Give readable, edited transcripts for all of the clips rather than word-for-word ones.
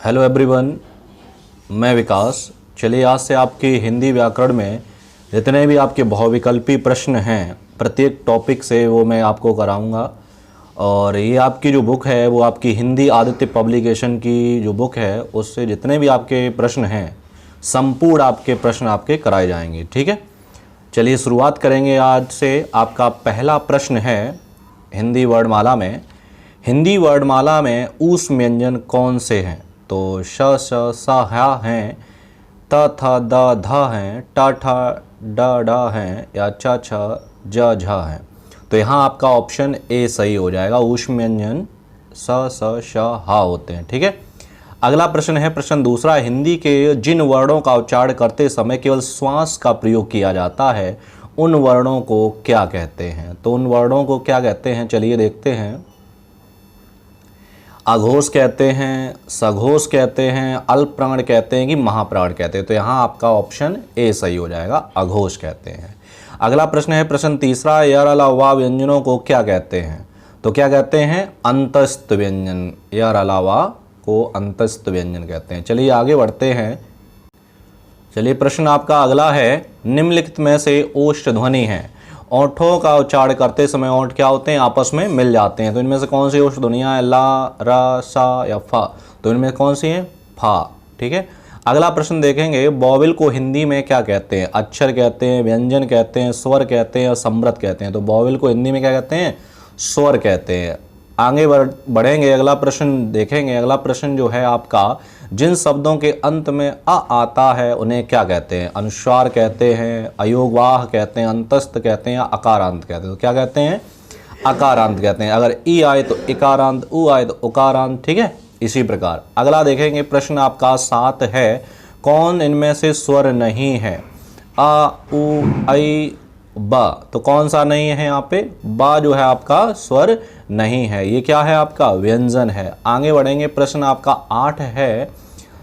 Hello everyone, मैं विकास। चलिए आज से आपके हिंदी व्याकरण में जितने भी आपके बहुविकल्पी प्रश्न हैं प्रत्येक टॉपिक से वो मैं आपको कराऊंगा। और ये आपकी जो बुक है वो आपकी हिंदी आदित्य पब्लिकेशन की जो बुक है उससे जितने भी आपके प्रश्न हैं संपूर्ण आपके प्रश्न आपके कराए जाएंगे। ठीक है, चलिए शुरुआत करेंगे आज से। आपका पहला प्रश्न है हिंदी वर्णमाला में ऊष्म व्यंजन कौन से हैं? तो श श स ह हैं, त थ द ध हैं, ट ठ ड ड हैं या च छ ज झ हैं। तो यहाँ आपका ऑप्शन ए सही हो जाएगा। ऊष्म व्यंजन स स श ह होते हैं। ठीक है, अगला प्रश्न है प्रश्न दूसरा। हिंदी के जिन वर्णों का उच्चारण करते समय केवल श्वास का प्रयोग किया जाता है उन वर्णों को क्या कहते हैं? तो उन वर्णों को क्या कहते हैं, चलिए देखते हैं। अघोष कहते हैं, सघोष कहते हैं, अल्प प्राण कहते हैं कि महाप्राण कहते हैं? तो यहाँ आपका ऑप्शन ए सही हो जाएगा, अघोष कहते हैं। अगला प्रश्न है प्रश्न तीसरा। यर अला वा व्यंजनों को क्या कहते हैं? तो क्या कहते हैं? अंतस्थ व्यंजन। यर अला वा को अंतस्थ व्यंजन कहते हैं। चलिए आगे बढ़ते हैं। चलिए प्रश्न आपका अगला है, निम्नलिखित में से ओष्ठ ध्वनि है। ओंठों का उच्चारण करते समय ओंठ क्या होते हैं? आपस में मिल जाते हैं। तो इनमें से कौन सी ओष्ठ ध्वनियाँ हैं? ला, रा, सा या फा? तो इनमें कौन सी हैं? फा। ठीक है, अगला प्रश्न देखेंगे। वॉवेल को हिंदी में क्या कहते हैं? अक्षर कहते हैं, व्यंजन कहते हैं, स्वर कहते हैं या समृद्ध कहते हैं? तो वॉवेल को हिंदी में क्या कहते हैं? स्वर कहते हैं। आगे बढ़ेंगे, अगला प्रश्न देखेंगे। अगला प्रश्न जो है आपका, जिन शब्दों के अंत में अ आता है उन्हें क्या कहते हैं? अनुस्वार कहते हैं, अयोगवाह कहते हैं, अंतस्थ कहते हैं या अकारांत कहते हैं? तो क्या कहते हैं? अकारांत कहते हैं। अगर ई आए तो इकारांत, उ आए तो उकारांत। ठीक है, इसी प्रकार अगला देखेंगे। प्रश्न आपका 7 है, कौन इनमें से स्वर नहीं है? आ, उ, ऐ, बा। तो कौन सा नहीं है यहाँ पे? बा जो है आपका स्वर नहीं है। ये क्या है? आपका व्यंजन है। आगे बढ़ेंगे। प्रश्न आपका 8 है,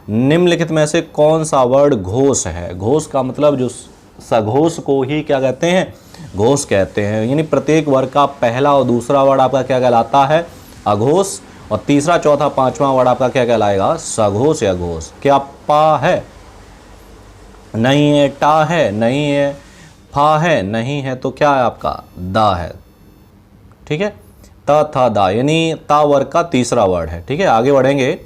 निम्नलिखित में से कौन सा वर्ड घोष है? घोष का मतलब जो सघोष को ही क्या कहते हैं? घोष कहते हैं। यानी प्रत्येक वर्ग का पहला और दूसरा वर्ड आपका क्या कहलाता है? अघोष। और तीसरा चौथा पांचवा वर्ड आपका क्या कहलाएगा? सघोष या घोष। क्या पा है? नहीं है। टा है? नहीं है। फा है? नहीं है। तो क्या है आपका? दा है। ठीक है, त था दा, यानी ता वर्ग का तीसरा वर्ड है। ठीक है, आगे बढ़ेंगे।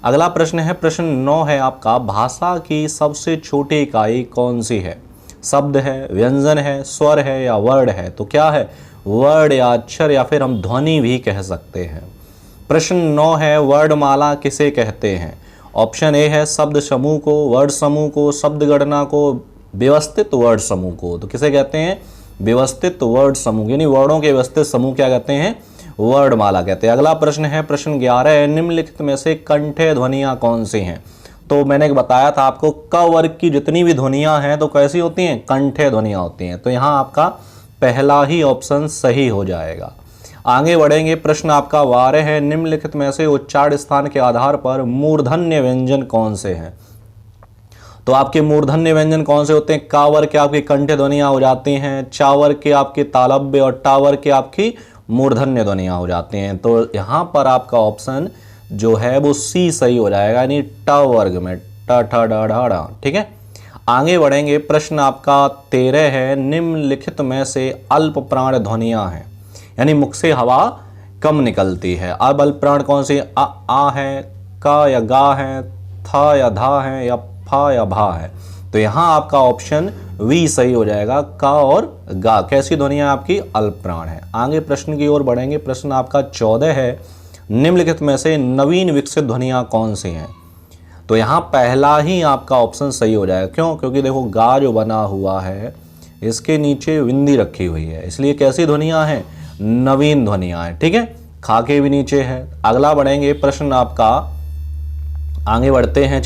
अगला प्रश्न है प्रश्न 9 है आपका, भाषा की सबसे छोटी इकाई कौन सी है? शब्द है, व्यंजन है, स्वर है या वर्ड है? तो क्या है? वर्ड या अक्षर या फिर हम ध्वनि भी कह सकते हैं। प्रश्न 9 है, वर्णमाला किसे कहते हैं? ऑप्शन ए है शब्द समूह को, वर्ड समूह को, शब्द गणना को, व्यवस्थित वर्ड समूह को। तो किसे कहते हैं? व्यवस्थित वर्ड समूह, यानी वर्णों के व्यवस्थित समूह क्या कहते हैं? वर्णमाला कहते हैं। अगला प्रश्न है प्रश्न 11 है, निम्नलिखित में से कंठे ध्वनियाँ कौन सी हैं? तो मैंने बताया था आपको, क वर्ग की जितनी भी ध्वनियाँ हैं तो कैसी होती हैं? कंठे ध्वनियाँ होती हैं। तो यहाँ आपका पहला ही ऑप्शन सही हो जाएगा। आगे बढ़ेंगे। प्रश्न आपका 12 है, निम्नलिखित में से उच्चारण स्थान के आधार पर मूर्धन्य व्यंजन कौन से हैं? तो आपके मूर्धन्य व्यंजन कौन से होते हैं? का वर्ग के आपकी कंठे ध्वनियाँ हो जाती हैं, चा वर्ग के आपके तालव्य और टा वर्ग के आपकी मूर्धन्य ध्वनियाँ हो जाती हैं। तो यहाँ पर आपका ऑप्शन जो है वो सी सही हो जाएगा, यानी ट वर्ग में ट ठ ड ढ ढ। ठीक है, आगे बढ़ेंगे। प्रश्न आपका 13 है, निम्नलिखित में से अल्प प्राण ध्वनियाँ हैं, यानी मुख से हवा कम निकलती है। अब अल्प प्राण कौन सी? आ है, का या गा है, था या धा है या फा या भा है? तो यहाँ आपका ऑप्शन वी सही हो जाएगा, का और गा। कैसी ध्वनियाँ आपकी? अल्प प्राण है। आगे प्रश्न की ओर बढ़ेंगे। प्रश्न आपका 14 है, निम्नलिखित में से नवीन विकसित ध्वनियाँ कौन सी हैं? तो यहाँ पहला ही आपका ऑप्शन सही हो जाएगा। क्यों? क्योंकि देखो गा जो बना हुआ है इसके नीचे विंदी रखी हुई है, इसलिए कैसी ध्वनियाँ हैं? नवीन ध्वनियाँ हैं। ठीक है, खा के भी नीचे है। अगला बढ़ेंगे। प्रश्न आपका आगे बढ़ते हैं।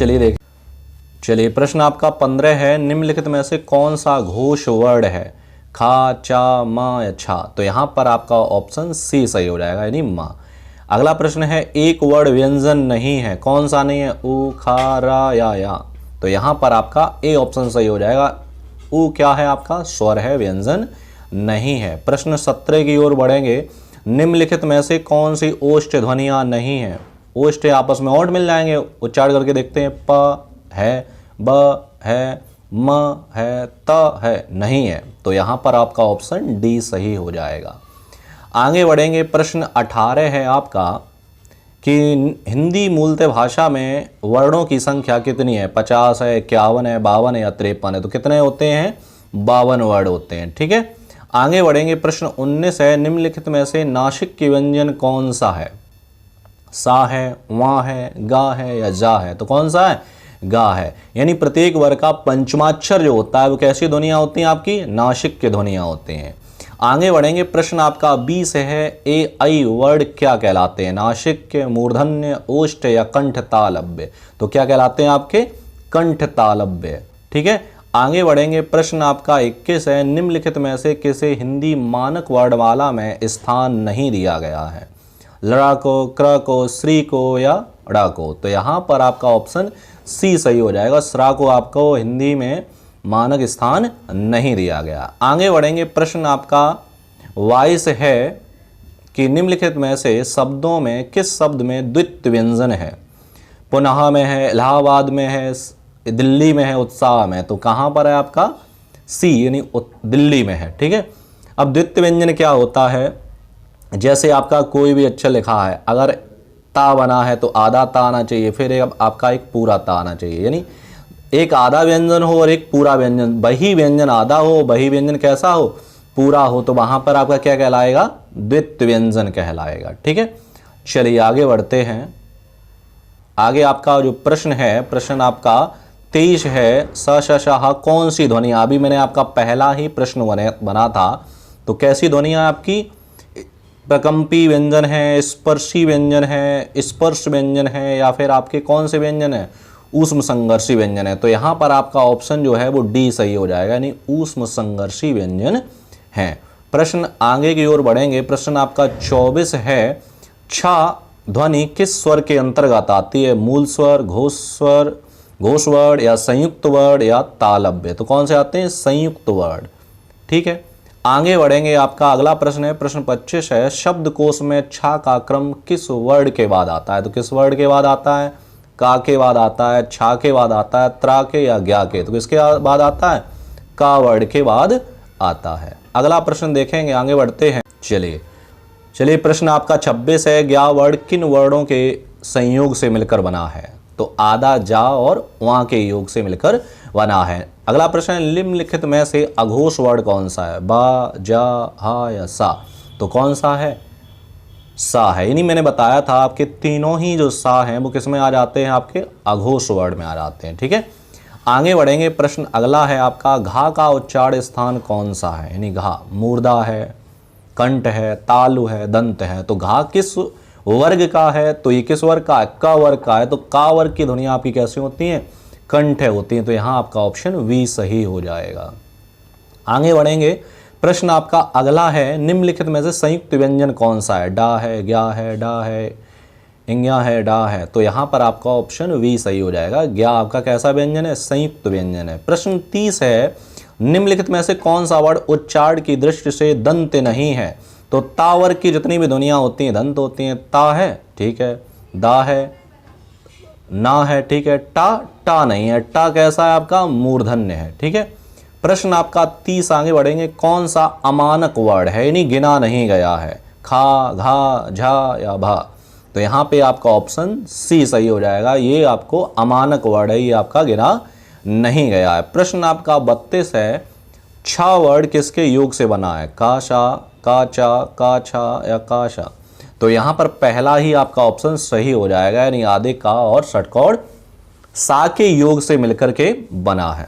चलिए प्रश्न आपका 15 है, निम्नलिखित में से कौन सा घोष वर्ड है? खा, चा, मा या छा? तो यहाँ पर आपका ऑप्शन सी सही हो जाएगा, यानी मा। अगला प्रश्न है, एक वर्ड व्यंजन नहीं है, कौन सा नहीं है? उ, खा, रा या? तो यहाँ पर आपका ए ऑप्शन सही हो जाएगा। उ क्या है आपका? स्वर है, व्यंजन नहीं है। प्रश्न 17 की ओर बढ़ेंगे। निम्नलिखित में से कौन सी ओष्ठ ध्वनियाँ नहीं है? ओष्ठ आपस में ओंठ मिल जाएंगे, उच्चारण करके देखते हैं। प है, ब है, म है, त है, नहीं है। तो यहाँ पर आपका ऑप्शन डी सही हो जाएगा। आगे बढ़ेंगे, प्रश्न 18 है आपका कि हिंदी मूलतः भाषा में वर्णों की संख्या कितनी है? 50 है, 51 है, 52 है या 53 है? तो कितने होते हैं? 52 वर्ण होते हैं। ठीक है, आगे बढ़ेंगे, प्रश्न 19 है, निम्नलिखित में से नासिक की व्यंजन कौन सा है? सा है, वां है, गा है या जा है? तो कौन सा है? गा है। यानी प्रत्येक वर्ग का पंचमाक्षर जो होता है वो कैसी ध्वनियां होती हैं? आपकी नासिक की ध्वनियां होती हैं। आगे बढ़ेंगे, प्रश्न आपका 20 है, ए आई वर्ड क्या कहलाते हैं? नासिक, मूर्धन्य, ओष्ठ या कंठ तालव्य? तो क्या कहलाते हैं आपके? कंठ तालव्य। ठीक है, आगे बढ़ेंगे, प्रश्न आपका 21 है, निम्नलिखित में से किसे हिंदी मानक वर्णमाला में स्थान नहीं दिया गया है? लड़ा को, क्र को, श्री को या ड़ा को? तो यहाँ पर आपका ऑप्शन सी सही हो जाएगा। श्रा को आपको हिंदी में मानक स्थान नहीं दिया गया। आगे बढ़ेंगे, प्रश्न आपका 22 है कि निम्नलिखित में से शब्दों में किस शब्द में द्वित्व व्यंजन है? पुनः में है, इलाहाबाद में है, दिल्ली में है, उत्साह में? तो कहाँ पर है आपका? सी, यानी दिल्ली में है। ठीक है, अब द्वित्व व्यंजन क्या होता है? जैसे आपका कोई भी अक्षर लिखा है, अगर ता बना है तो आधा ता आना चाहिए, फिर आपका एक पूरा ता आना चाहिए। यानी एक आधा व्यंजन हो और एक पूरा व्यंजन, वही व्यंजन आधा हो, वही व्यंजन कैसा हो? पूरा हो। तो वहां पर आपका क्या कहलाएगा? द्वित्व व्यंजन कहलाएगा। ठीक है, चलिए आगे बढ़ते हैं। आगे आपका जो प्रश्न है, प्रश्न आपका 23 है, स श श ह कौन सी ध्वनि? अभी मैंने आपका पहला ही प्रश्न बना था। तो कैसी ध्वनियां आपकी? प्रकंपी व्यंजन है, स्पर्शी व्यंजन है, स्पर्श व्यंजन है या फिर आपके कौन से व्यंजन है? ऊष्म संघर्षी व्यंजन है। तो यहाँ पर आपका ऑप्शन जो है वो डी सही हो जाएगा, यानी ऊष्म संघर्षी व्यंजन है। प्रश्न आगे की ओर बढ़ेंगे, प्रश्न आपका 24 है, छा ध्वनि किस स्वर के अंतर्गत आती है? मूल स्वर, घोष स्वर, घोष वर्ण या संयुक्त वर्ण या तालव्य? तो कौन से आते हैं? संयुक्त वर्ण। ठीक है, आगे बढ़ेंगे, आपका अगला प्रश्न है, प्रश्न 25 है, शब्दकोश में छा का क्रम किस वर्ण के बाद आता है? तो किस वर्ण के बाद आता है? का के बाद आता है, छा के बाद आता है, त्रा के या ज्ञा के? तो किसके बाद आता है? का वर्ण के बाद आता है। अगला प्रश्न देखेंगे, आगे बढ़ते हैं। चलिए प्रश्न आपका 26 है, ज्ञा वर्ण किन वर्णों के संयोग से मिलकर बना है? तो आदा, जा और वहां के योग से मिलकर बना है। अगला प्रश्न है, निम्नलिखित में से अघोष वर्ण कौन सा है? बा, जा, हा या सा? तो कौन सा है? सा है। यानी मैंने बताया था आपके तीनों ही जो सा हैं वो किस में आ जाते हैं? आपके अघोष वर्ण में आ जाते हैं। ठीक है, आगे बढ़ेंगे, प्रश्न अगला है आपका, घा का उच्चारण स्थान कौन सा है? यानी घा मूर्धा है, कंठ है, तालु है, दंत है? तो घा किस वर्ग का है? तो ये किस वर्ग का है? क वर्ग का है। तो का वर्ग की ध्वनियां आपकी कैसी होती हैं? कंठ होती हैं। तो यहाँ आपका ऑप्शन वी सही हो जाएगा। आगे बढ़ेंगे, प्रश्न आपका अगला है, निम्नलिखित में से संयुक्त व्यंजन कौन सा है? डा है, ज्ञा है, डा है, इंग्या है, डा है? तो यहाँ पर आपका ऑप्शन वी सही हो जाएगा। ज्ञा आपका कैसा व्यंजन है? संयुक्त व्यंजन है। प्रश्न 30 है, निम्नलिखित में से कौन सा वर्ण उच्चारण की दृष्टि से दंत नहीं है? तो ता वर्ग की जितनी भी ध्वनियां होती हैं दंत होती हैं। ता है, ठीक है, दा है, ना है, ठीक है, टा नहीं है। टा कैसा है आपका? मूर्धन्य है। ठीक है, प्रश्न आपका 30 आगे बढ़ेंगे, कौन सा अमानक वर्ण है? यानी गिना नहीं गया है? खा, घा, झा या भा? तो यहाँ पे आपका ऑप्शन सी सही हो जाएगा। ये आपको अमानक वर्ण है, ये आपका गिना नहीं गया है। प्रश्न आपका 32 है, छा वर्ण किसके योग से बना है? का, शा, का, चा, का, छा या का, शा? तो यहाँ पर पहला ही आपका ऑप्शन सही हो जाएगा, यानी आधे का और षटकोण सा के योग से मिलकर के बना है।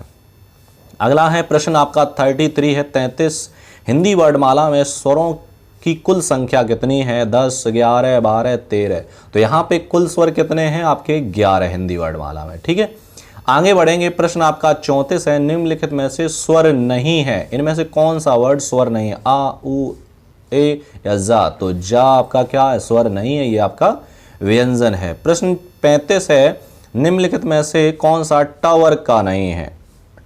अगला है प्रश्न आपका 33 है, 33, हिंदी वर्णमाला में स्वरों की कुल संख्या कितनी है? 10, 11, 12, 13? तो यहाँ पे कुल स्वर कितने हैं आपके? 11 हिंदी वर्णमाला में। ठीक है, आगे बढ़ेंगे, प्रश्न आपका 34 है, निम्नलिखित में से स्वर नहीं है, इनमें से कौन सा वर्ड स्वर नहीं है? आ, उ, ए या जा? तो जा आपका क्या है? स्वर नहीं है, ये आपका व्यंजन है। प्रश्न 35 है, निम्नलिखित में से कौन सा ट वर्ग का नहीं है?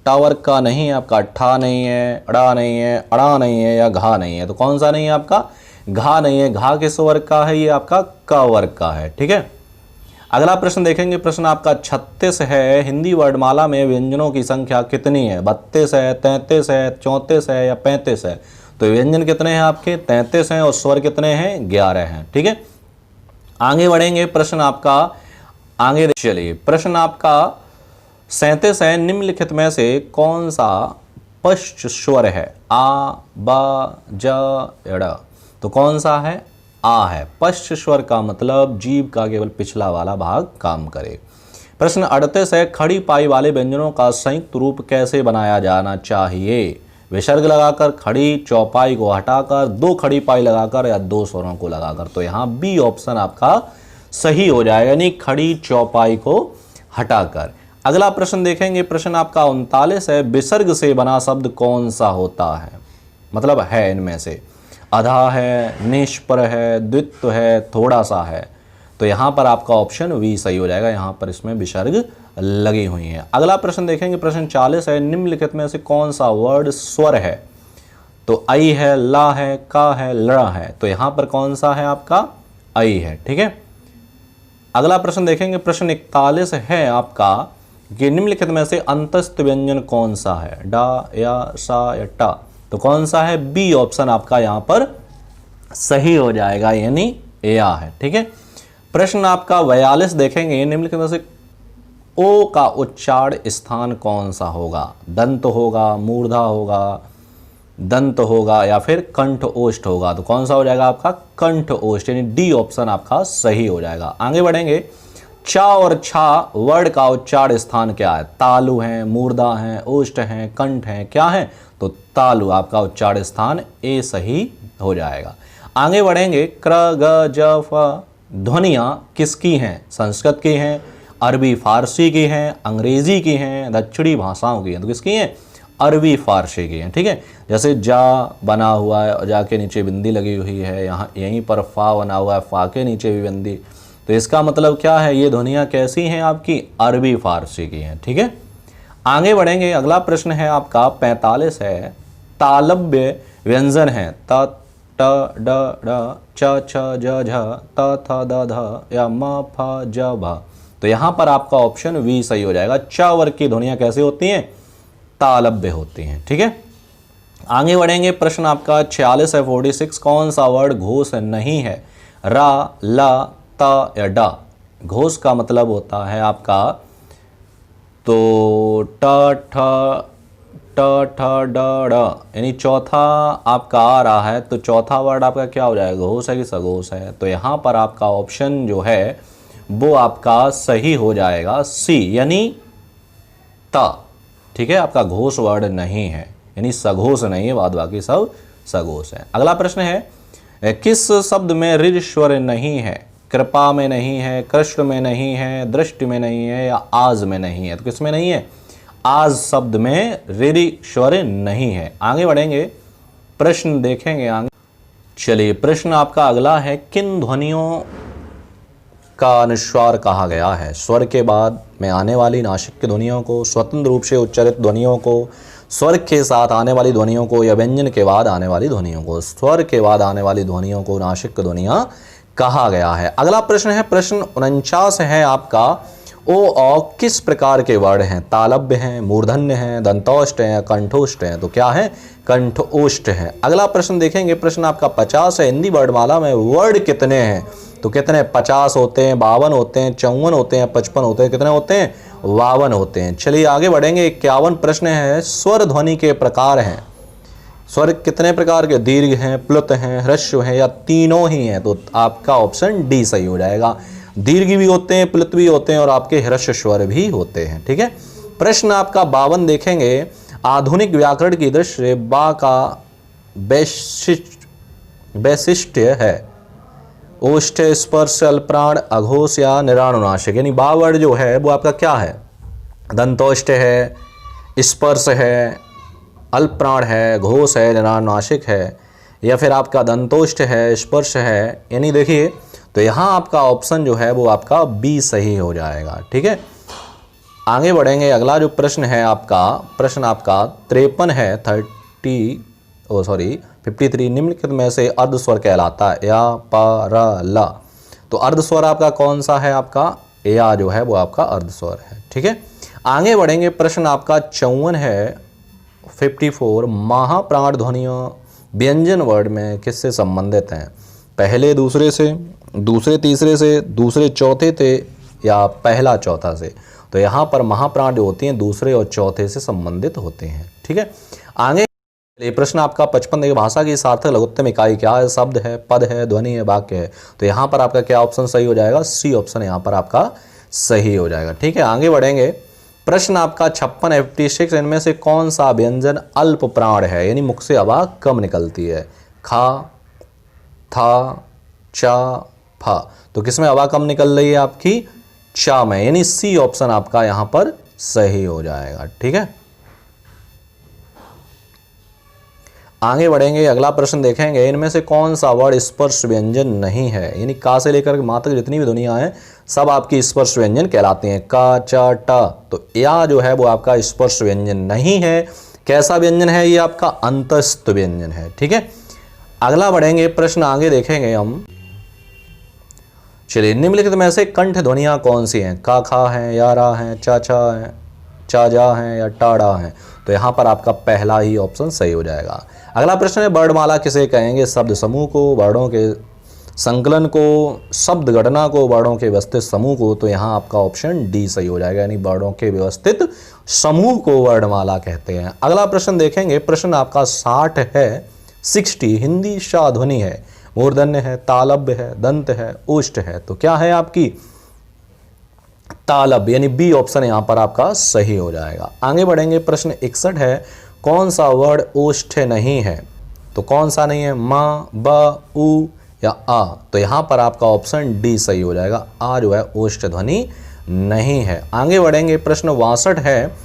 ट वर्ग का नहीं है आपका, ठा नहीं है, अड़ा नहीं है, अड़ा नहीं है या घा नहीं है? तो कौन सा नहीं है आपका? घा नहीं है। घा किस वर्ग का है? ये आपका क वर्ग का है। ठीक है, अगला प्रश्न देखेंगे, प्रश्न आपका 36 है। हिंदी वर्णमाला में व्यंजनों की संख्या कितनी है? 32 है, 33 है, 34 है या 35 है? तो व्यंजन कितने हैं आपके? 33 हैं और स्वर कितने हैं? 11 हैं। ठीक है, आगे बढ़ेंगे। प्रश्न आपका आगे चलिए, प्रश्न आपका 37 है। निम्नलिखित में से कौन सा पश्च स्वर है? आ, बा, ज, ड़। तो कौन सा है? आ है। पश्च स्वर का मतलब जीभ का केवल पिछला वाला भाग काम करे। प्रश्न 38 है। खड़ी पाई वाले व्यंजनों का संयुक्त रूप कैसे बनाया जाना चाहिए? विसर्ग लगाकर, खड़ी चौपाई को हटाकर, दो खड़ी पाई लगाकर या दो स्वरों को लगाकर। तो यहाँ बी ऑप्शन आपका सही हो जाएगा, यानी खड़ी चौपाई को हटाकर। अगला प्रश्न देखेंगे, प्रश्न आपका 39 है। विसर्ग से बना शब्द कौन सा होता है? मतलब है इनमें से अधा है, निष्पर है, द्वित्व है, थोड़ा सा है। तो यहाँ पर आपका ऑप्शन वी सही हो जाएगा, यहाँ पर इसमें विसर्ग लगी हुई है। अगला प्रश्न देखेंगे, प्रश्न 40 है। निम्नलिखित में से कौन सा वर्ड स्वर है? तो आई है, ला है, का है, ल है। तो यहाँ पर कौन सा है आपका? आई है। ठीक है, अगला प्रश्न देखेंगे, प्रश्न 41 है आपका कि निम्नलिखित में से अंतस्थ व्यंजन कौन सा है? डा या सा या टा। तो कौन सा है? बी ऑप्शन आपका यहाँ पर सही हो जाएगा, यानी या है। ठीक है, प्रश्न आपका 42 देखेंगे। निम्नलिखित में से ओ का उच्चारण स्थान कौन सा होगा? दंत होगा, मूर्धा होगा, दंत होगा या फिर कंठ ओष्ठ होगा। तो कौन सा हो जाएगा आपका? कंठ ओष्ठ, यानी डी ऑप्शन आपका सही हो जाएगा। आगे बढ़ेंगे, चा और छा वर्ड का उच्चारण स्थान क्या है? तालु है, मूर्धा है, ओष्ठ है, कंठ है, क्या है? तो तालु आपका उच्चारण स्थान ए सही हो जाएगा। आगे बढ़ेंगे, क्र, ग, ज, फ ध्वनियाँ किसकी हैं? संस्कृत की हैं, अरबी फारसी की हैं, अंग्रेजी की हैं, दक्षिणी भाषाओं की हैं। तो किसकी हैं? अरबी फारसी की हैं। ठीक है, जैसे जा बना हुआ है और जा के नीचे बिंदी लगी हुई है, यहाँ यहीं पर फा बना हुआ है, फा के नीचे भी बिंदी। तो इसका मतलब क्या है? ये ध्वनियाँ कैसी हैं आपकी? अरबी फारसी की हैं। ठीक है, आगे बढ़ेंगे। अगला प्रश्न है आपका 45 है। तालव्य व्यंजन है त, ट, ड, ड, च, छ, ज, झ, त, थ, द, ध या म, फ, ज, भ। तो यहाँ पर आपका ऑप्शन वी सही हो जाएगा। च वर्ग की ध्वनियाँ कैसे होती हैं? तालव्य होती हैं। ठीक है, आगे बढ़ेंगे। प्रश्न आपका 46 है 46। कौन सा वर्ड घोष नहीं है? रा, ला, ता या डा। घोष का मतलब होता है आपका तो ट, ठ, ड, ड, यानी चौथा आपका आ रहा है। तो चौथा वर्ड आपका क्या हो जाएगा? घोष है कि सघोष है? तो यहाँ पर आपका ऑप्शन जो है वो आपका सही हो जाएगा, सी, यानी ता। ठीक है, आपका घोष वर्ड नहीं है, यानी सघोष नहीं है, बाद बाकी सब सघोष है। अगला प्रश्न है, किस शब्द में ऋ स्वर नहीं है? कृपा में नहीं है, कृष्ण में नहीं है, दृष्टि में नहीं है या आज में नहीं है। तो किस में नहीं है? आज शब्द में ऋ स्वर नहीं है। आगे बढ़ेंगे, प्रश्न देखेंगे आगे। चलिए, प्रश्न आपका अगला है, किन ध्वनियों का अनुस्वार कहा गया है? स्वर के बाद में आने वाली नासिक की ध्वनियों को, स्वतंत्र रूप से उच्चारित ध्वनियों को, स्वर के साथ आने वाली ध्वनियों को या व्यंजन के बाद आने वाली ध्वनियों को। स्वर के बाद आने वाली ध्वनियों को नासिक ध्वनियाँ कहा गया है। अगला प्रश्न है, प्रश्न 49 है आपका। ओ औ किस प्रकार के वर्ण हैं? तालव्य हैं, मूर्धन्य हैं, दंतोष्ट हैं, कंठोष्ट हैं। तो क्या है? कंठोष्ट हैं। अगला प्रश्न देखेंगे, प्रश्न आपका 50 है। हिंदी वर्णमाला में वर्ड कितने हैं? तो कितने? 50 होते हैं, 52 होते हैं, 54 होते हैं, 55 होते हैं। कितने होते हैं? 52 होते हैं। चलिए आगे बढ़ेंगे। 51 प्रश्न है, स्वर ध्वनि के प्रकार हैं। स्वर कितने प्रकार के? दीर्घ हैं, प्लुत हैं, ह्रस्व हैं या तीनों ही हैं। तो आपका ऑप्शन डी सही हो जाएगा। दीर्घ भी होते हैं, प्लुत भी होते हैं और आपके ह्रस्व स्वर भी होते हैं। ठीक है, प्रश्न आपका 52 देखेंगे। आधुनिक व्याकरण की दृष्टि से बा का वैशिष्ट्य है ओष्ठ, स्पर्श, अल्पप्राण, अघोष या निरानुनासिक। यानी बा वर्ड जो है वो आपका क्या है? दंतोष्ठ है, स्पर्श है, अल्पप्राण है, घोष है, निरानुनासिक है या फिर आपका दंतोष्ठ है, स्पर्श है। यानी देखिए, तो यहाँ आपका ऑप्शन जो है वो आपका बी सही हो जाएगा। ठीक है, आगे बढ़ेंगे। अगला जो प्रश्न है आपका, प्रश्न आपका 53 है 53। निम्नलिखित में से अर्ध स्वर कहलाता है? या, प, र, ल। तो अर्ध स्वर आपका कौन सा है? आपका या जो है वो आपका अर्ध स्वर है। ठीक है, आगे बढ़ेंगे। प्रश्न आपका 54 है 54, महाप्राण ध्वनियाँ व्यंजन वर्ण में किससे संबंधित हैं? पहले दूसरे से, दूसरे तीसरे से, दूसरे चौथे से, या पहला चौथा से? तो यहाँ पर महाप्राण जो होती हैं दूसरे और चौथे से संबंधित होते हैं। ठीक है, आगे ये प्रश्न आपका 55 देखिए, भाषा की सार्थक लघुत्तम इकाई क्या है? शब्द है, पद है, ध्वनि है, वाक्य है। तो यहाँ पर आपका क्या ऑप्शन सही हो जाएगा? सी ऑप्शन यहाँ पर आपका सही हो जाएगा। ठीक है, आगे बढ़ेंगे। प्रश्न आपका 56 56, इनमें से कौन सा व्यंजन अल्प प्राण है, यानी मुख से हवा कम निकलती है? खा, था, चा, फा। तो किसमें हवा कम निकल रही है आपकी? चा में, यानी सी ऑप्शन आपका यहाँ पर सही हो जाएगा। ठीक है, आगे बढ़ेंगे। अगला प्रश्न देखेंगे, इनमें से कौन सा वर्ण स्पर्श व्यंजन नहीं है? यानी का से लेकर माँ तक जितनी भी ध्वनियाँ हैं सब आपकी स्पर्श व्यंजन कहलाती हैं। का, चा, टा। तो या जो है वो आपका स्पर्श व्यंजन नहीं है। कैसा व्यंजन है ये? आपका अंतस्थ व्यंजन है। ठीक है, अगला बढ़ेंगे। प्रश्न आगे देखेंगे हम। चलिए, निम्नलिखित में से कंठ ध्वनियाँ कौन सी हैं? का, खा है, या, रा है, चा, छा है, चा, जा है, या टाड़ा है? तो यहाँ पर आपका पहला ही ऑप्शन सही हो जाएगा। अगला प्रश्न है, वर्णमाला किसे कहेंगे? शब्द समूह को, वर्णों के संकलन को, शब्द गणना को, वर्णों के व्यवस्थित समूह को? तो यहाँ आपका ऑप्शन डी सही हो जाएगा, यानी वर्णों के व्यवस्थित समूह को वर्णमाला कहते हैं। अगला प्रश्न देखेंगे। प्रश्न आपका 60 है 60, हिंदी शा ध्वनि है, मूर्धन्य है, तालव्य है, दंत है, ओष्ठ है। तो क्या है आपकी? तालव्य, यानी बी ऑप्शन यहाँ पर आपका सही हो जाएगा। आगे बढ़ेंगे। प्रश्न 61 है, कौन सा वर्ण ओष्ठ नहीं है? तो कौन सा नहीं है? मा, ब, उ या आ? तो यहाँ पर आपका ऑप्शन डी सही हो जाएगा। आ जो है ओष्ठ ध्वनि नहीं है। आगे बढ़ेंगे। प्रश्न 62 है,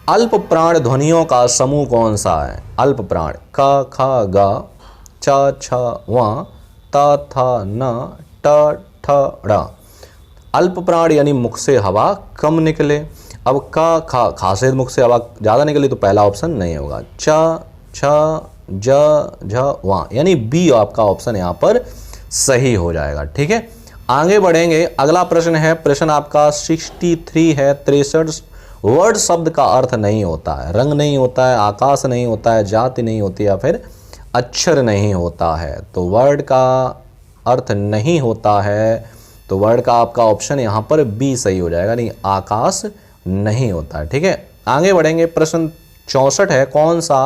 अल्प प्राण ध्वनियों का समूह कौन सा है? अल्प प्राण का, खा, गा, चा, छा, वा, ता, था, न, ट, ठ, ड़ा। अल्प प्राण यानी मुख से हवा कम निकले। अब का, खा, खा से मुख से हवा ज़्यादा निकली तो पहला ऑप्शन नहीं होगा। चा, छा, ज, झ, वा, यानी बी आपका ऑप्शन यहाँ पर सही हो जाएगा। ठीक है, आगे बढ़ेंगे। अगला प्रश्न है, प्रश्न आपका 63 है 63, वर्ड शब्द का अर्थ नहीं होता है, रंग नहीं होता है, आकाश नहीं होता है, जाति नहीं होती है, या फिर अक्षर नहीं होता है। तो वर्ड का अर्थ नहीं होता है, तो वर्ड का आपका ऑप्शन यहाँ पर बी सही हो जाएगा, नहीं आकाश नहीं होता है। ठीक है, आगे बढ़ेंगे। प्रश्न 64 है, कौन सा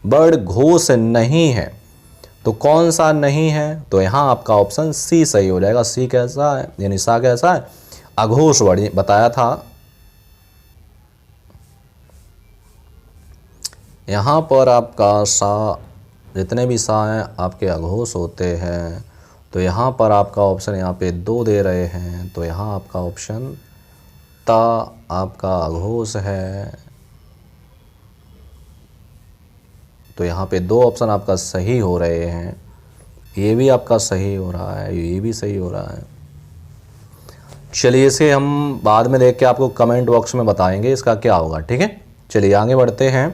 वर्ड घोष नहीं है? तो कौन सा नहीं है? तो यहाँ आपका ऑप्शन सी सही हो जाएगा। सी कैसा है, यानी सा कैसा है? अघोष वर्ड बताया था। यहाँ पर आपका सा, जितने भी सा हैं आपके अघोष होते हैं। तो यहाँ पर आपका ऑप्शन यहाँ पे 2 दे रहे हैं, तो यहाँ आपका ऑप्शन ता आपका अघोष है। तो यहाँ पे 2 ऑप्शन आपका सही हो रहे हैं। ये भी आपका सही हो रहा है, ये भी सही हो रहा है। चलिए, इसे हम बाद में देख के आपको कमेंट बॉक्स में बताएंगे इसका क्या होगा। ठीक है, चलिए आगे बढ़ते हैं।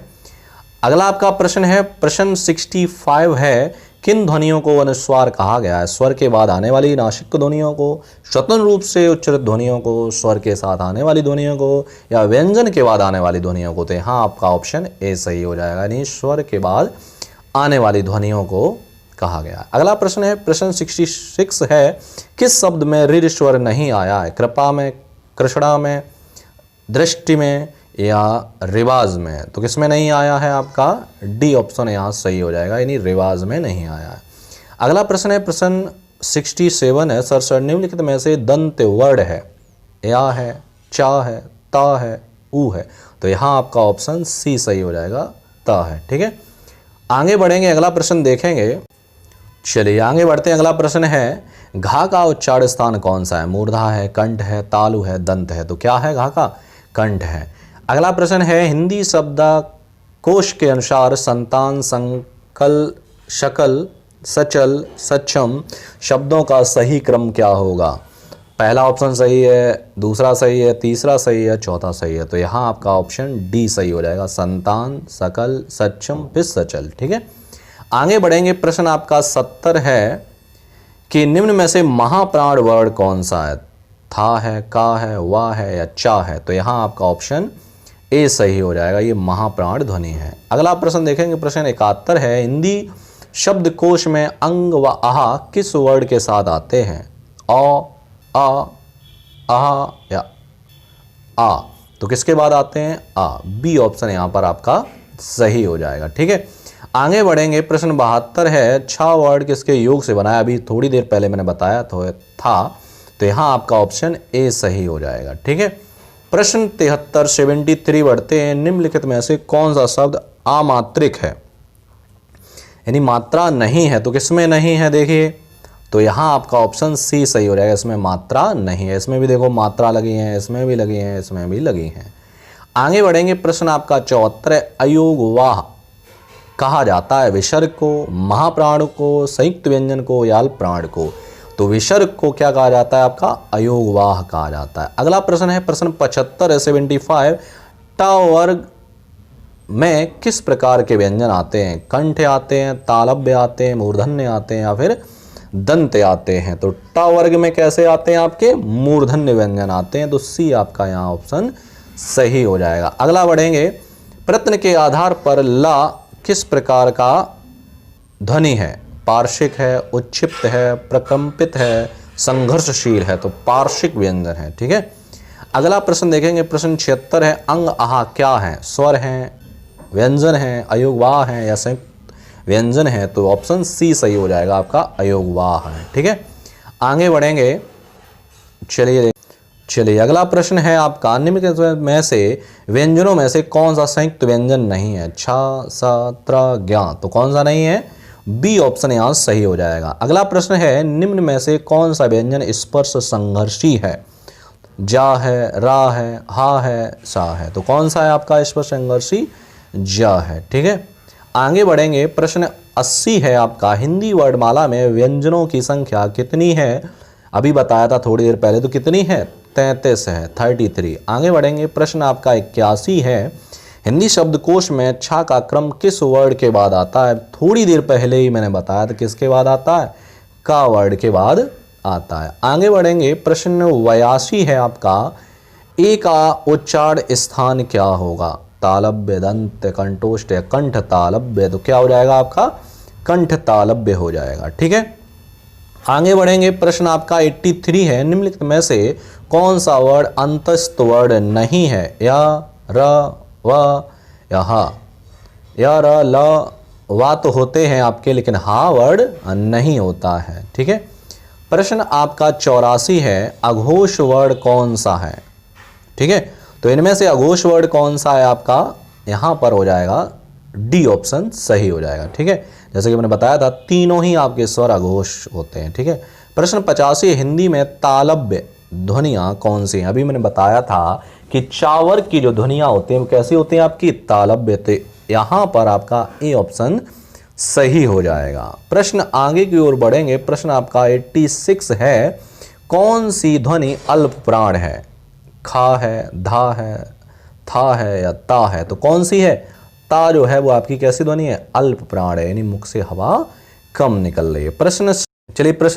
अगला आपका प्रश्न है, प्रश्न 65 है, किन ध्वनियों को अनुस्वार कहा गया है? स्वर के बाद आने वाली नासिक ध्वनियों को, स्वतंत्र रूप से उच्चारित ध्वनियों को, स्वर के साथ आने वाली ध्वनियों को, या व्यंजन के बाद आने वाली ध्वनियों को? तो यहाँ आपका ऑप्शन ए सही हो जाएगा, यानी स्वर के बाद आने वाली ध्वनियों को कहा गया। अगला प्रश्न है, प्रश्न 66 है, किस शब्द में ऋ स्वर नहीं आया है? कृपा में, कृष्णा में, दृष्टि में, या रिवाज में? तो किस में नहीं आया है? आपका डी ऑप्शन यहाँ सही हो जाएगा, यानी रिवाज में नहीं आया है। अगला प्रश्न है, प्रश्न 67 है, सर निम्नलिखित में से दंत वर्ण है? या है, चा है, ता है, ऊ है? तो यहाँ आपका ऑप्शन सी सही हो जाएगा, ता है। ठीक है, आगे बढ़ेंगे। अगला प्रश्न देखेंगे। चलिए आगे बढ़ते हैं। अगला प्रश्न है, घा का उच्चारण स्थान कौन सा है? मूर्धा है, कंठ है, तालु है, दंत है? तो क्या है? घा का कंठ है। अगला प्रश्न है, हिंदी शब्दकोश के अनुसार संतान, संकल, शकल, सचल, सक्षम शब्दों का सही क्रम क्या होगा? पहला ऑप्शन सही है, दूसरा सही है, तीसरा सही है, चौथा सही है। तो यहाँ आपका ऑप्शन डी सही हो जाएगा, संतान, सकल, सक्षम, फिर सचल। ठीक है, आगे बढ़ेंगे। प्रश्न आपका 70 है कि निम्न में से महाप्राण वर्ण कौन सा है? था है, का है, वाह है या चा है? तो यहाँ आपका ऑप्शन ए सही हो जाएगा, ये महाप्राण ध्वनि है। अगला प्रश्न देखेंगे, प्रश्न 71 है, हिंदी शब्दकोश में अंग व आहा किस वर्ड के साथ आते हैं? अ, आ, आहा या आ? तो किसके बाद आते हैं? आ। बी ऑप्शन यहाँ पर आपका सही हो जाएगा। ठीक है, आगे बढ़ेंगे, प्रश्न 72 है, छा वर्ड किसके योग से बनाया? अभी थोड़ी देर पहले मैंने बताया था, तो यहाँ आपका ऑप्शन ए सही हो जाएगा। ठीक है, प्रश्न 73 73 बढ़ते हैं, निम्नलिखित में से कौन सा शब्द आमात्रिक है, यानी मात्रा नहीं है? तो किसमें नहीं है देखिए, तो यहाँ आपका ऑप्शन सी सही हो जाएगा, इसमें मात्रा नहीं है। इसमें भी देखो मात्रा लगी है, इसमें भी लगी है, इसमें भी लगी है। आगे बढ़ेंगे, प्रश्न आपका 74, अयोगवाह कहा जाता है विसर्ग को, महाप्राण को, संयुक्त व्यंजन को या अल्प प्राण को? तो विसर्ग को क्या कहा जाता है? आपका अयोगवाह कहा जाता है। अगला प्रश्न है, प्रश्न 75 75, ट वर्ग में किस प्रकार के व्यंजन आते हैं? कंठ आते हैं, तालव्य आते हैं, मूर्धन्य आते हैं या फिर दंत आते हैं? तो ट वर्ग में कैसे आते हैं? आपके मूर्धन्य व्यंजन आते हैं, तो सी आपका यहाँ ऑप्शन सही हो जाएगा। अगला बढ़ेंगे, प्रश्न के आधार पर ला किस प्रकार का ध्वनि है? पार्श्विक है, उच्छिप्त है, प्रकंपित है, संघर्षशील है? तो पार्श्विक व्यंजन है। ठीक है, अगला प्रश्न देखेंगे, प्रश्न 76 है, अंग आहा क्या है? स्वर हैं, व्यंजन है, अयोगवाह है या संयुक्त व्यंजन है? तो ऑप्शन सी सही हो जाएगा, आपका अयोगवाह है। ठीक है, आगे बढ़ेंगे, चलिए अगला प्रश्न है आपका, निम्नलिखित में से व्यंजनों में से कौन सा संयुक्त व्यंजन नहीं है? छ, स, त्र, ज्ञ? तो कौन सा नहीं है? बी ऑप्शन यहाँ सही हो जाएगा। अगला प्रश्न है, निम्न में से कौन सा व्यंजन स्पर्श संघर्षी है? जा है, रा है, हा है, सा है? तो कौन सा है आपका स्पर्श संघर्षी? जा है। ठीक है, आगे बढ़ेंगे, प्रश्न 80 है आपका, हिंदी वर्णमाला में व्यंजनों की संख्या कितनी है? अभी बताया था थोड़ी देर पहले, तो कितनी है? 33 है, 33। आगे बढ़ेंगे, प्रश्न आपका 81 है, हिंदी शब्दकोश में छा का क्रम किस वर्ड के बाद आता है? थोड़ी देर पहले ही मैंने बताया था, किसके बाद आता है? का वर्ड के बाद आता है। आगे बढ़ेंगे, प्रश्न 82 है आपका, ए का उच्चारण स्थान क्या होगा? तालव्य, दंत, कंठोष्ठ या कंठ तालव्य? तो क्या हो जाएगा आपका? कंठ तालव्य हो जाएगा। ठीक है, आगे बढ़ेंगे, प्रश्न आपका 83 है, निम्नलिखित में से कौन सा वर्ड अंतस्थ वर्ड नहीं है? या, र, व या हा? या, र, ल, वा तो होते हैं आपके, लेकिन हा वर्ड नहीं होता है। ठीक है, प्रश्न आपका 84 है, अघोष वर्ड कौन सा है? ठीक है, तो इनमें से अघोष वर्ड कौन सा है आपका? यहाँ पर हो जाएगा डी ऑप्शन सही हो जाएगा। ठीक है, जैसे कि मैंने बताया था, तीनों ही आपके स्वर अघोष होते हैं। ठीक है, प्रश्न 85, हिंदी में तालव्य ध्वनियाँ कौन सी हैं? अभी मैंने बताया था कि चावर की जो ध्वनियाँ होती हैं वो कैसी होती हैं? आपकी तालव्य। तो यहाँ पर आपका ए ऑप्शन सही हो जाएगा। प्रश्न आगे की ओर बढ़ेंगे, प्रश्न आपका 86 है, कौन सी ध्वनि अल्प प्राण है? खा है, धा है, था है या ता है? तो कौन सी है? ता जो है वो आपकी कैसी ध्वनि है? अल्प प्राण है, यानी मुख से हवा कम निकल रही है। प्रश्न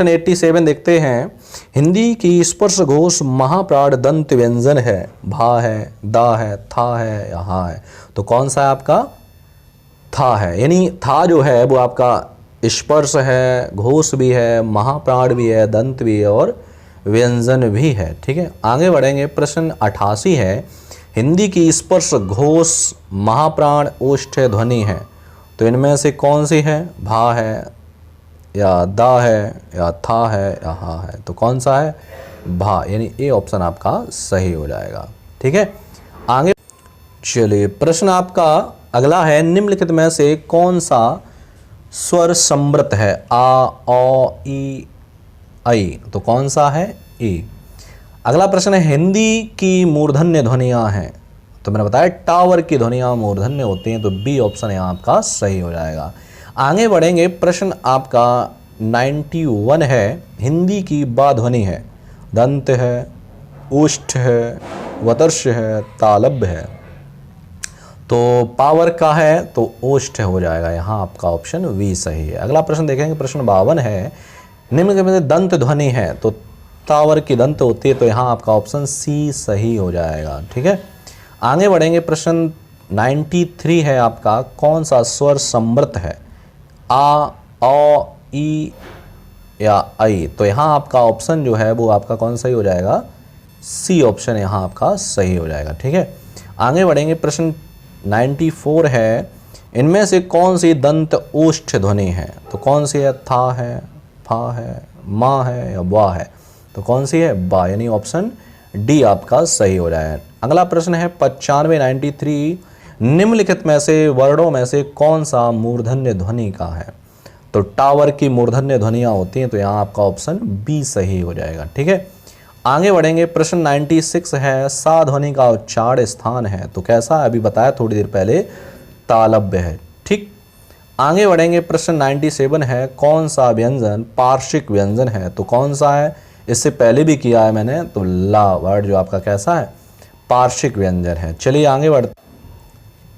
87 देखते हैं, हिंदी की स्पर्श घोष महाप्राण दंत व्यंजन है? भा है, दा है, था है या हा है? तो कौन सा है आपका? था है, यानी था जो है वो आपका स्पर्श है, घोष भी है, महाप्राण भी है, दंत भी है और व्यंजन भी है। ठीक है, आगे बढ़ेंगे, प्रश्न 88 है, हिंदी की स्पर्श घोष महाप्राण ओष्ठ ध्वनि है? तो इनमें से कौन सी है? भा है या दा है या था है या हा है? तो कौन सा है? भा, यानी ए ऑप्शन आपका सही हो जाएगा। ठीक है, आगे चलिए, प्रश्न आपका अगला है, निम्नलिखित में से कौन सा स्वर समृत है? आ, ओ, ई, आई? तो कौन सा है? ई। अगला प्रश्न है, हिंदी की मूर्धन्य ध्वनियाँ हैं? तो मैंने बताया टावर की ध्वनियाँ मूर्धन्य होती हैं, तो बी ऑप्शन यहाँ आपका सही हो जाएगा। आगे बढ़ेंगे, प्रश्न आपका 91 है, हिंदी की बा ध्वनि है? दंत है, ओष्ठ है, वतर्ष है, तालव्य है? तो पावर का है तो ओष्ठ हो जाएगा, यहाँ आपका ऑप्शन वी सही है। अगला प्रश्न देखेंगे, प्रश्न 52 है, निम्न में दंत ध्वनि है? तो तावर की दंत होती है, तो यहाँ आपका ऑप्शन सी सही हो जाएगा। ठीक है, आगे बढ़ेंगे। प्रश्न 93 है आपका, कौन सा स्वर समृत है, आ, औ, ई या आई? तो यहाँ आपका ऑप्शन जो है वो आपका कौन सही हो जाएगा, सी ऑप्शन यहाँ आपका सही हो जाएगा। ठीक है, आगे बढ़ेंगे। प्रश्न 94 है, इनमें से कौन सी दंत ओष्ठ ध्वनि है? तो कौन सी है, था है, फा है, माँ है या वा है? तो कौन सी है, बा, यानी ऑप्शन डी आपका सही हो जाएगा। अगला प्रश्न है 95 93, निम्नलिखित में से वर्णों में से कौन सा मूर्धन्य ध्वनि का है? तो टावर की मूर्धन्य ध्वनियाँ होती हैं, तो यहाँ आपका ऑप्शन बी सही हो जाएगा। ठीक है, आगे बढ़ेंगे। प्रश्न 96 है, सा ध्वनि का उच्चारण स्थान है, तो कैसा है, अभी बताया थोड़ी देर पहले, तालव्य है। ठीक, आगे बढ़ेंगे। प्रश्न 97 है, कौन सा व्यंजन पार्श्विक व्यंजन है? तो कौन सा है, इससे पहले भी किया है मैंने, तो ला वर्ड जो आपका कैसा है, पार्श्विक व्यंजन है। चलिए आगे बढ़ते।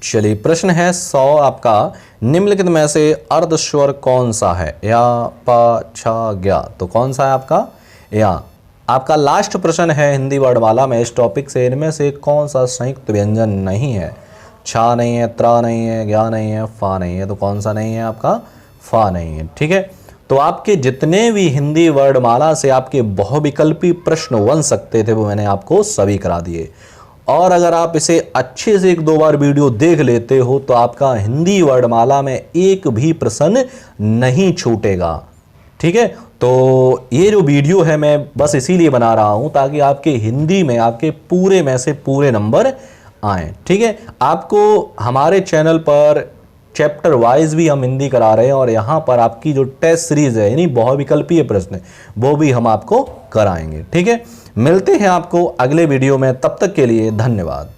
चलिए प्रश्न है 100 आपका, निम्नलिखित में से अर्ध स्वर कौन सा है, या, पा, छा, ज्ञा? तो कौन सा है आपका, या। आपका लास्ट प्रश्न है हिंदी वर्णमाला में इस टॉपिक से, इनमें से कौन सा संयुक्त व्यंजन नहीं है? छा नहीं है, त्रा नहीं है, ज्ञा नहीं है, फा नहीं है। तो कौन सा नहीं है आपका, फा नहीं है। ठीक है, तो आपके जितने भी हिंदी वर्णमाला से आपके बहुविकल्पी प्रश्न बन सकते थे वो मैंने आपको सभी करा दिए, और अगर आप इसे अच्छे से 1-2 बार वीडियो देख लेते हो तो आपका हिंदी वर्णमाला में एक भी प्रश्न नहीं छूटेगा। ठीक है, तो ये जो वीडियो है मैं बस इसीलिए बना रहा हूं ताकि आपके हिंदी में आपके पूरे में से पूरे नंबर आएँ। ठीक है, आपको हमारे चैनल पर चैप्टर वाइज भी हम हिंदी करा रहे हैं, और यहाँ पर आपकी जो टेस्ट सीरीज है यानी बहुविकल्पीय प्रश्न वो भी हम आपको कराएंगे। ठीक है, मिलते हैं आपको अगले वीडियो में, तब तक के लिए धन्यवाद।